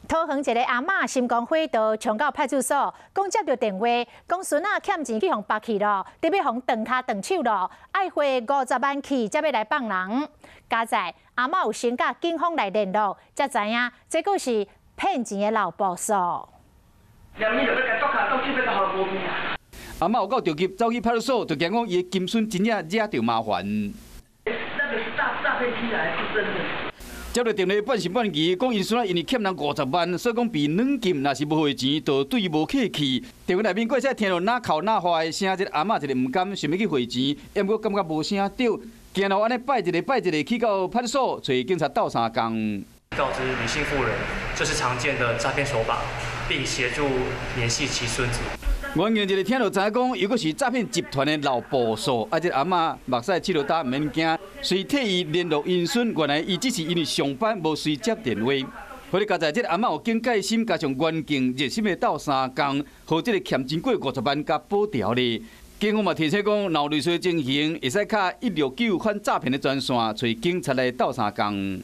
桃园一个阿嬷心肝火到长到派出所，讲接到电话，讲孙仔欠钱去互拔去咯，特别互断骹断手咯，爱花50万去才要来放人。加在阿嬷有先甲警方来联络，才知影这个是骗钱的老boss。阿嬷有够着急，走去派出所，就惊讲伊的金孙真正惹着麻烦。那个是诈骗集团，是真的。接到电话半信半疑，讲因孙仔因为欠人50万，所以讲被软禁，若是无汇钱，就对伊无客气。电话内面过才听到哪哭哪花的声，这个阿嬷一个唔甘，想要去汇钱，也不过感觉无啥对，惊后安尼拜一个去到派出所，找警察斗3工。告知女性妇人这是常见的诈骗手法，并协助联系其孙子。原件一个听到知影讲，又阁是诈骗集团的老部数，啊！这阿嬷目屎拭落打，唔免惊，随替伊联络因孙。原来伊只是因为上班无随接电话。好哩，加在这个阿嬷有警戒心，加上远近热心的斗3工，和这个欠钱过50万加补条咧。警方嘛提醒讲，若有类似情形，会使卡169反诈骗的专线，找警察来斗3工。